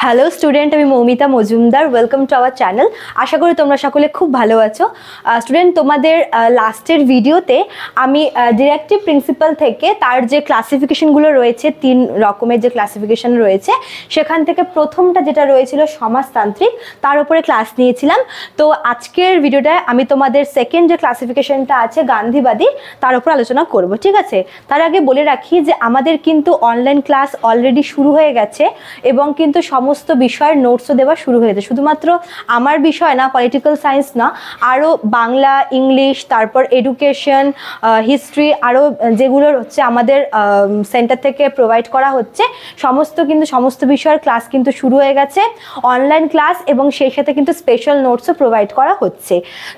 Hello student, আমি Moumita Majumdar. Welcome to our channel. আশা করি তোমরা সকলে খুব ভালো আছো। স্টুডেন্ট, তোমাদের লাস্টের ভিডিওতে আমি ডিরেক্টিভ প্রিন্সিপাল থেকে তার যে ক্লাসিফিকেশনগুলো রয়েছে, 3 রকমের যে ক্লাসিফিকেশন রয়েছে, সেখান থেকে প্রথমটা যেটা রয়েছিল সমাজতান্ত্রিক, তার উপরে ক্লাস নিয়েছিলাম। তো আজকের ভিডিওটায় আমি তোমাদের সেকেন্ড যে ক্লাসিফিকেশনটা আছে গান্ধীবাদী, তার উপর আলোচনা করব। ঠিক আছে, তার আগে বলে রাখি যে আমাদের কিন্তু অনলাইন ক্লাস অলরেডি শুরু হয়ে গেছে এবং কিন্তু সমস্ত বিষয়ের নোটসও দেওয়া শুরু হয়ে গেছে। শুধুমাত্র আমার বিষয় না, পলিটিক্যাল সায়েন্স না, আরও বাংলা, ইংলিশ, তারপর এডুকেশন, হিস্ট্রি, আরও যেগুলো হচ্ছে আমাদের সেন্টার থেকে প্রোভাইড করা হচ্ছে, সমস্ত বিষয়ের ক্লাস কিন্তু শুরু হয়ে গেছে, অনলাইন ক্লাস, এবং সেই সাথে কিন্তু স্পেশাল নোটসও প্রোভাইড করা হচ্ছে।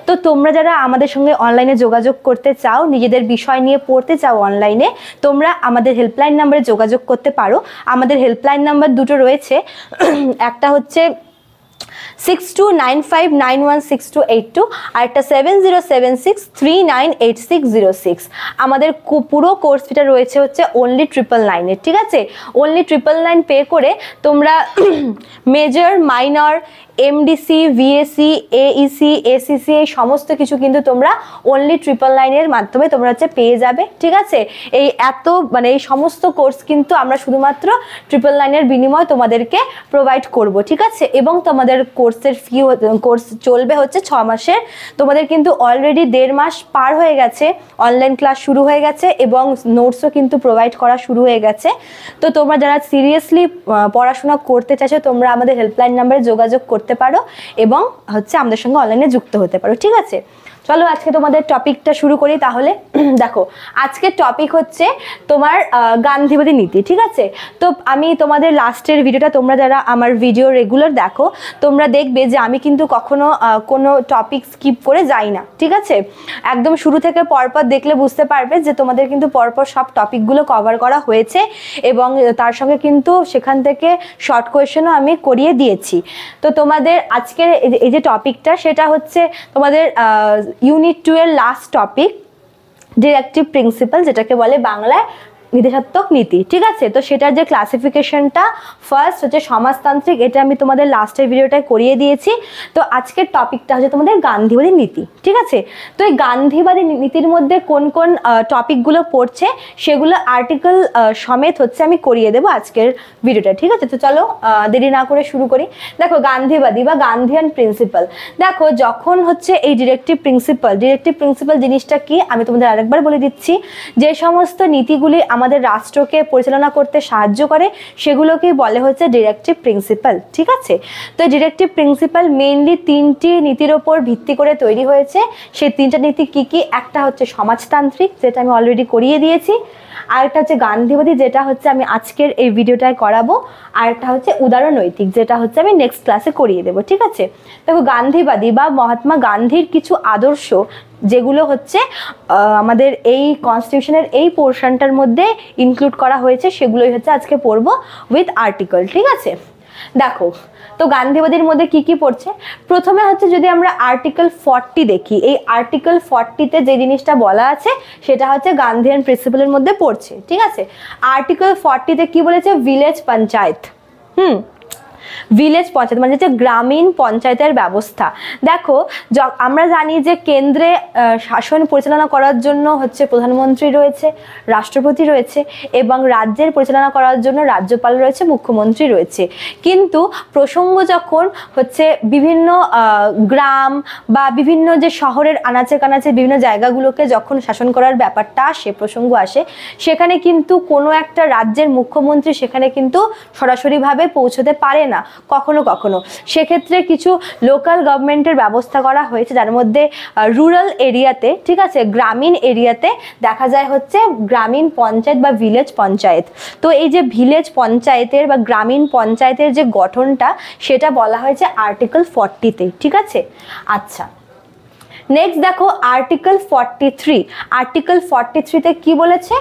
তো তোমরা যারা আমাদের সঙ্গে অনলাইনে যোগাযোগ করতে চাও, নিজেদের বিষয় নিয়ে পড়তে চাও অনলাইনে, তোমরা আমাদের হেল্পলাইন নাম্বারে যোগাযোগ করতে পারো। আমাদের হেল্পলাইন নাম্বার দুটো রয়েছে, একটা হচ্ছে 6295916282 আর একটা 7076398606। আমাদের পুরো কোর্স ফিটা রয়েছে হচ্ছে অনলি 999 ঠিক আছে। অনলি 999 পে করে তোমরা major, minor, MDC, VSC, Aisi, ACC এই সমস্ত কিছু কিন্তু তোমরা অনলি 999 মাধ্যমে তোমরা হচ্ছে পেয়ে যাবে। ঠিক আছে, এই এই সমস্ত কোর্স কিন্তু আমরা শুধুমাত্র 999 বিনিময়ে তোমাদেরকে প্রোভাইড করব। ঠিক আছে, এবং তোমাদের কোর্সের কোর্স চলবে হচ্ছে 6 মাসের। তোমাদের কিন্তু অলরেডি 1.5 মাস পার হয়ে গেছে, অনলাইন ক্লাস শুরু হয়ে গেছে এবং নোটসও কিন্তু প্রোভাইড করা শুরু হয়ে গেছে। তো তোমরা যারা সিরিয়াসলি পড়াশোনা করতে চাইছো, তোমরা আমাদের হেল্পলাইন নাম্বারে যোগাযোগ করতে পারো এবং হচ্ছে আমাদের সঙ্গে অনলাইনে যুক্ত হতে পারো। ঠিক আছে, চলো আজকে তোমাদের টপিকটা শুরু করি তাহলে। দেখো, আজকের টপিক হচ্ছে তোমার গান্ধীবাদী নীতি। ঠিক আছে, তো আমি তোমাদের লাস্টের ভিডিওটা, তোমরা যারা আমার ভিডিও রেগুলার দেখো, তোমরা দেখবে যে আমি কিন্তু কখনো কোনো টপিক স্কিপ করে যাই না। ঠিক আছে, একদম শুরু থেকে পরপর দেখলে বুঝতে পারবে যে তোমাদের কিন্তু পরপর সব টপিকগুলো কভার করা হয়েছে এবং তার সঙ্গে কিন্তু সেখান থেকে শর্ট কোয়েশনও আমি করিয়ে দিয়েছি। তো তোমাদের আজকের এই যে টপিকটা, সেটা হচ্ছে তোমাদের ইউনিট 2 এর লাস্ট টপিক, ডিরেক্টিভ প্রিন্সিপাল, যেটাকে বলে বাংলায় নির্দেশাত্মক নীতি। ঠিক আছে, তো সেটার যে ক্লাসিফিকেশনটা ফার্স্ট হচ্ছে সমাজতান্ত্রিক, এটা আমি তোমাদের লাস্টের ভিডিওটায় করিয়ে দিয়েছি। তো আজকের টপিকটা হচ্ছে তোমাদের গান্ধীবাদী নীতি। ঠিক আছে, তো এই গান্ধীবাদী নীতির মধ্যে কোন কোন টপিকগুলো পড়ছে সেগুলো আর্টিকেল সমেত হচ্ছে আমি করিয়ে দেবো আজকের ভিডিওটা। ঠিক আছে, তো চলো দেরি না করে শুরু করি। দেখো, গান্ধীবাদী বা গান্ধিয়ান প্রিন্সিপাল, দেখো যখন হচ্ছে এই ডিরেক্টিভ প্রিন্সিপাল জিনিসটা কি আমি তোমাদের আরেকবার বলে দিচ্ছি। যে সমস্ত নীতিগুলি আমাদের রাষ্ট্রকে পরিচালনা করতে সাহায্য করে সেগুলোকেই বলে হচ্ছে ডিরেক্টিভ প্রিন্সিপাল। ঠিক আছে, তো ডিরেক্টিভ প্রিন্সিপাল মেইনলি 3টি নীতির ওপর ভিত্তি করে তৈরি হয়েছে। সেই 3টা নীতি কি কি? একটা হচ্ছে সমাজতান্ত্রিক, যেটা আমি অলরেডি করিয়ে দিয়েছি, আরেকটা হচ্ছে গান্ধীবাদী, যেটা হচ্ছে আমি আজকের এই ভিডিওটায় করাবো, আরেকটা হচ্ছে উদারনৈতিক, যেটা হচ্ছে আমি নেক্সট ক্লাসে করিয়ে দেবো। ঠিক আছে, দেখো গান্ধীবাদী বা মহাত্মা গান্ধীর কিছু আদর্শ যেগুলো হচ্ছে আমাদের এই কনস্টিটিউশনের এই পোর্শনটার মধ্যে ইনক্লুড করা হয়েছে, সেগুলোই হচ্ছে আজকে পড়বো উইথ আর্টিকেল। ঠিক আছে, দেখো তো গান্ধীবাদীর মধ্যে কি কি পড়ছে। প্রথমে হচ্ছে যদি আমরা আর্টিকেল 40 দেখি, এই আর্টিকেল 40-তে যে জিনিসটা বলা আছে সেটা হচ্ছে গান্ধিয়ান প্রিন্সিপালের মধ্যে পড়ছে। ঠিক আছে, আর্টিকেল 40-তে কি বলেছে? ভিলেজ পঞ্চায়েত। ভিলেজ পঞ্চায়েত মানে হচ্ছে গ্রামীণ পঞ্চায়েতের ব্যবস্থা। দেখো, আমরা জানি যে কেন্দ্রে শাসন পরিচালনা করার জন্য হচ্ছে প্রধানমন্ত্রী রয়েছে, রাষ্ট্রপতি রয়েছে, এবং রাজ্যের পরিচালনা করার জন্য রাজ্যপাল রয়েছে, মুখ্যমন্ত্রী রয়েছে। কিন্তু প্রসঙ্গ যখন হচ্ছে বিভিন্ন গ্রাম বা বিভিন্ন যে শহরের আনাচে কানাচে বিভিন্ন জায়গাগুলোকে যখন শাসন করার ব্যাপারটা আসে, প্রসঙ্গ আসে, সেখানে কিন্তু কোনো একটা রাজ্যের মুখ্যমন্ত্রী সেখানে কিন্তু সরাসরিভাবে পৌঁছতে পারে না কখনো কখনো। সেক্ষেত্রে কিছু লোকাল গভর্নমেন্টের ব্যবস্থা করা হয়েছে, যার মধ্যে রুরাল এরিয়াতে, ঠিক আছে, গ্রামীণ এরিয়াতে দেখা যায় হচ্ছে গ্রামীণ পঞ্চায়েত বা ভিলেজ পঞ্চায়েত। তো এই যে ভিলেজ পঞ্চায়েতের বা গ্রামীণ পঞ্চায়েতের যে গঠনটা, সেটা বলা হয়েছে আর্টিকেল 40-তে। ঠিক আছে, আচ্ছা, নেক্সট দেখো আর্টিকেল 43। আর্টিকেল 43-তে কি বলেছে?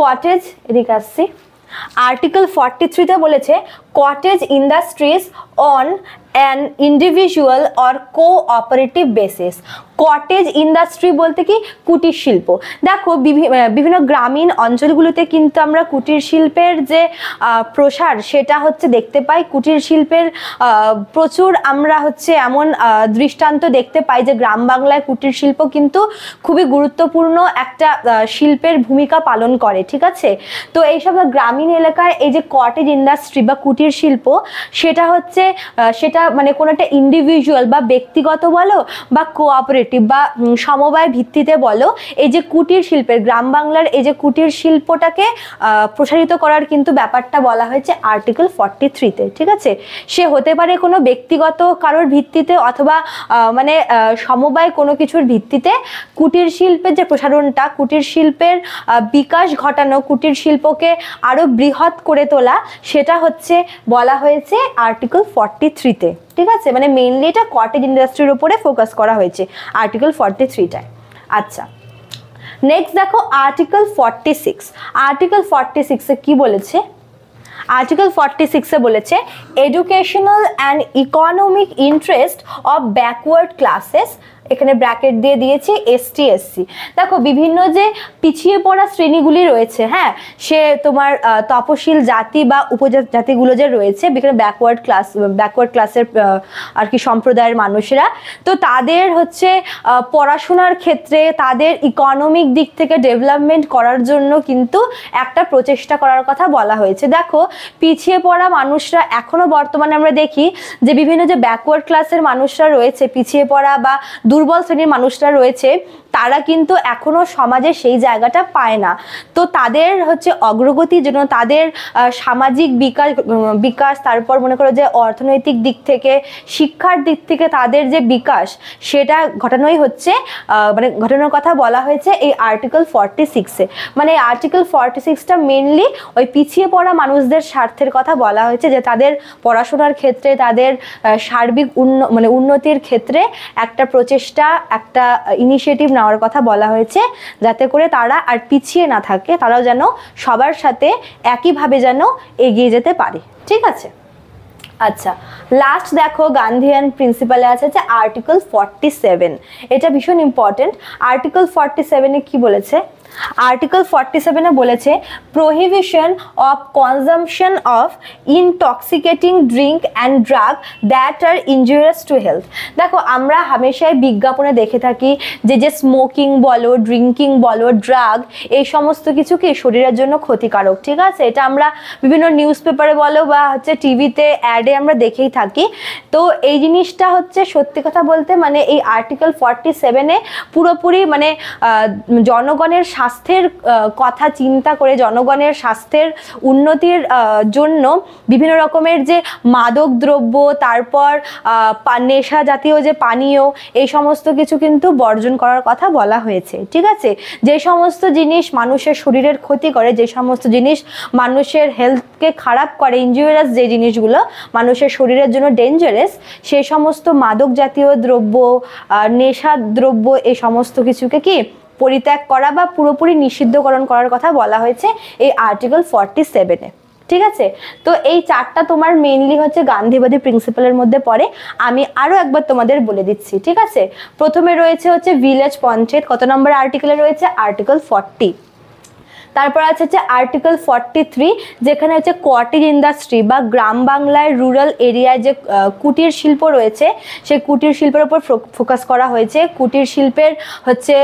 কটেজ, এদিকে আসছি। আর্টিকেল 43-তে বলেছে cottage industries on an individual or cooperative basis. Cottage industry বলতে কি কুটির শিল্প। দেখো বিভিন্ন গ্রামীণ অঞ্চলগুলোতে কিন্তু আমরা কুটির শিল্পের যে প্রসার সেটা হচ্ছে দেখতে পাই। কুটির শিল্পের প্রচুর আমরা হচ্ছে এমন দৃষ্টান্ত দেখতে পাই যে গ্রাম বাংলায় কুটির শিল্প কিন্তু খুবই গুরুত্বপূর্ণ একটা শিল্পের ভূমিকা পালন করে, ঠিক আছে। তো এইসব গ্রামীণ এলাকায় এই যে কটেজ ইন্ডাস্ট্রি বা কুটির শিল্প সেটা হচ্ছে সেটা মানে কোনো একটা ইন্ডিভিজুয়াল বা ব্যক্তিগত বলো বা কোঅপারেটিভ বা সমবায় ভিত্তিতে বলো, এই যে কুটির শিল্পের গ্রাম বাংলার এই যে কুটির শিল্পটাকে প্রসারিত করার কিন্তু ব্যাপারটা বলা হয়েছে আর্টিকেল 43-তে, ঠিক আছে। সে হতে পারে কোনো ব্যক্তিগত কারোর ভিত্তিতে অথবা মানে সমবায় কোনো কিছুর ভিত্তিতে কুটির শিল্পের যে প্রসারণটা, কুটির শিল্পের বিকাশ ঘটানো, কুটির শিল্পকে আরো বৃহৎ করে তোলা, সেটা হচ্ছে বলা হয়েছে আর্টিকেল 43-তে, ঠিক আছে। মানে মেইনলি এটা কটেজ ইন্ডাস্ট্রির উপরে ফোকাস করা হয়েছে আর্টিকেল 43-টায়। আচ্ছা, নেক্সট দেখো আর্টিকেল 46। আর্টিকেল 46-এ কি বলেছে? আর্টিকেল 46-এ বলেছে educational and economic interest of backward classes, এখানে ব্র্যাকেট দিয়ে দিয়েছি এসটি এসসি। দেখো বিভিন্ন যে পিছিয়ে পড়া শ্রেণীগুলি রয়েছে, হ্যাঁ, সে তোমার তপশিল জাতি বা উপজাতিগুলো যে রয়েছে, বিভিন্ন ব্যাকওয়ার্ড ক্লাসের আর কি সম্প্রদায়ের মানুষেরা, তো তাদের হচ্ছে পড়াশোনার ক্ষেত্রে তাদের ইকোনমিক দিক থেকে ডেভেলপমেন্ট করার জন্য কিন্তু একটা প্রচেষ্টা করার কথা বলা হয়েছে। দেখো পিছিয়ে পড়া মানুষরা এখনো বর্তমানে আমরা দেখি যে বিভিন্ন যে ব্যাকওয়ার্ড ক্লাসের মানুষরা রয়েছে, পিছিয়ে পড়া বা দুর্বল শ্রেণীর মানুষরা রয়েছে, তারা কিন্তু এখনো সমাজে সেই জায়গাটা পায় না। তো তাদের হচ্ছে অগ্রগতির জন্য, তাদের সামাজিক বিকাশ, তারপর মনে করো যে অর্থনৈতিক দিক থেকে, শিক্ষার দিক থেকে তাদের যে বিকাশ, সেটা ঘটানোই হচ্ছে মানে ঘটানোর কথা বলা হয়েছে এই আর্টিকেল 46-এ। মানে এই আর্টিকেল 46টা মেনলি ওই পিছিয়ে পড়া মানুষদের স্বার্থের কথা বলা হয়েছে, যে তাদের পড়াশোনার ক্ষেত্রে, তাদের সার্বিক উন্নতির ক্ষেত্রে একটা প্রচেষ্টা, একটা ইনিশিয়েটিভ নেওয়ার কথা বলা হয়েছে, যাতে করে তারা আর পিছিয়ে না থাকে, তারাও যেন সবার সাথে একইভাবে যেন এগিয়ে যেতে পারে, ঠিক আছে। আচ্ছা, লাস্ট দেখো গান্ধীয়ান প্রিন্সিপালে আছে যে আর্টিকেল 47। এটা ভীষণ ইম্পর্টেন্ট। আর্টিকেল 47-এ কি বলেছে? আর্টিকেল 47-এ বলেছে prohibition of consumption of intoxicating drink and drug that are injurious to health. দেখো আমরা হামেশাই বিজ্ঞাপনে দেখে থাকি যে স্মোকিং বলো, ড্রিঙ্কিং বলো, ড্রাগ, এই সমস্ত কিছু কি শরীরের জন্য ক্ষতিকারক, ঠিক আছে। এটা আমরা বিভিন্ন নিউজ পেপারে বলো বা হচ্ছে টিভিতে অ্যাডে আমরা দেখেই থাকি। তো এই জিনিসটা হচ্ছে সত্যি কথা বলতে মানে এই আর্টিকেল 47-এ পুরোপুরি মানে জনগণের স্বাস্থ্যের কথা চিন্তা করে, জনগণের স্বাস্থ্যের উন্নতির জন্য বিভিন্ন রকমের যে মাদক দ্রব্য, তারপর নেশা জাতীয় যে পানীয়, এই সমস্ত কিছু কিন্তু বর্জন করার কথা বলা হয়েছে, ঠিক আছে। যে সমস্ত জিনিস মানুষের শরীরের ক্ষতি করে, যে সমস্ত জিনিস মানুষের হেলথকে খারাপ করে, ইনজুরিয়াস যে জিনিসগুলো মানুষের শরীরের জন্য ডেঞ্জারাস, সেই সমস্ত মাদক জাতীয় দ্রব্য, নেশা দ্রব্য, এই সমস্ত কিছুকে কি পরিত্যাগ করা বা পুরোপুরি নিষিদ্ধকরণ করার কথা বলা হয়েছে এই আর্টিকেল 47-এ, ঠিক আছে। তো এই চারটা তোমার মেইনলি হচ্ছে গান্ধীবাদী প্রিন্সিপালের মধ্যে পড়ে। আমি আরো একবার তোমাদের বলে দিচ্ছি, ঠিক আছে। প্রথমে রয়েছে হচ্ছে ভিলেজ পঞ্চায়েত, কত নম্বর আর্টিকেলে রয়েছে? আর্টিকেল 40। তারপর আছে হচ্ছে আর্টিকেল 43, যেখানে হচ্ছে কটেজ ইন্ডাস্ট্রি বা গ্রাম বাংলায় রুরাল এরিয়ায় যে কুটির শিল্প রয়েছে, সেই কুটির শিল্পের উপর ফোকাস করা হয়েছে, কুটির শিল্পের হচ্ছে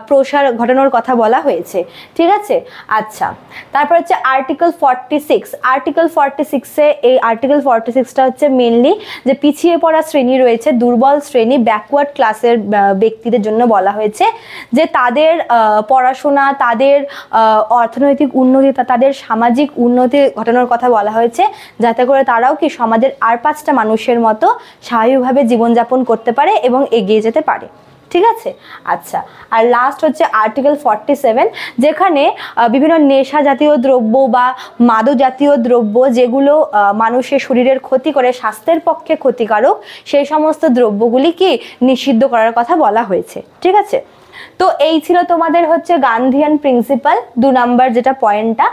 প্রসার ঘটানোর কথা বলা হয়েছে, ঠিক আছে। আচ্ছা, তারপর হচ্ছে আর্টিকেল 46। আর্টিকেল 46-এ এই আর্টিকেল 46টা হচ্ছে মেনলি যে পিছিয়ে পড়া শ্রেণী রয়েছে, দুর্বল শ্রেণী, ব্যাকওয়ার্ড ক্লাসের ব্যক্তিদের জন্য বলা হয়েছে, যে তাদের পড়াশোনা, তাদের অর্থনৈতিক উন্নতি, তাদের সামাজিক উন্নতি ঘটানোর কথা বলা হয়েছে, যাতে করে তারাও কি সমাজের আর 5টা মানুষের মতো স্বাভাবিকভাবে জীবনযাপন করতে পারে এবং এগিয়ে যেতে পারে, ঠিক আছে। আচ্ছা, আর লাস্ট হচ্ছে আর্টিকেল 47, যেখানে বিভিন্ন নেশা জাতীয় দ্রব্য বা মাদক জাতীয় দ্রব্য যেগুলো মানুষের শরীরের ক্ষতি করে, স্বাস্থ্যের পক্ষে ক্ষতিকারক, সেই সমস্ত দ্রব্যগুলি কি নিষিদ্ধ করার কথা বলা হয়েছে, ঠিক আছে। তো এই ছিল তোমাদের হচ্ছে গান্ধিয়ান প্রিন্সিপাল 2 নাম্বার যেটা পয়েন্টটা।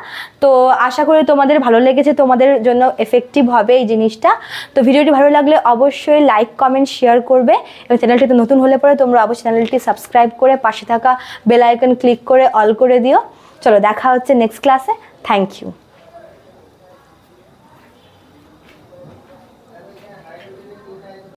তো আশা করি তোমাদের ভালো লেগেছে, তোমাদের জন্য এফেক্টিভ হবে এই জিনিসটা। তো ভিডিওটি ভালো লাগলে অবশ্যই লাইক কমেন্ট শেয়ার করবে, এবং চ্যানেলটিতে নতুন হলে পরে তোমরা অবশ্যই চ্যানেলটি সাবস্ক্রাইব করে পাশে থাকা বেল আইকন ক্লিক করে অল করে দিও। চলো দেখা হচ্ছে নেক্সট ক্লাসে। Thank you.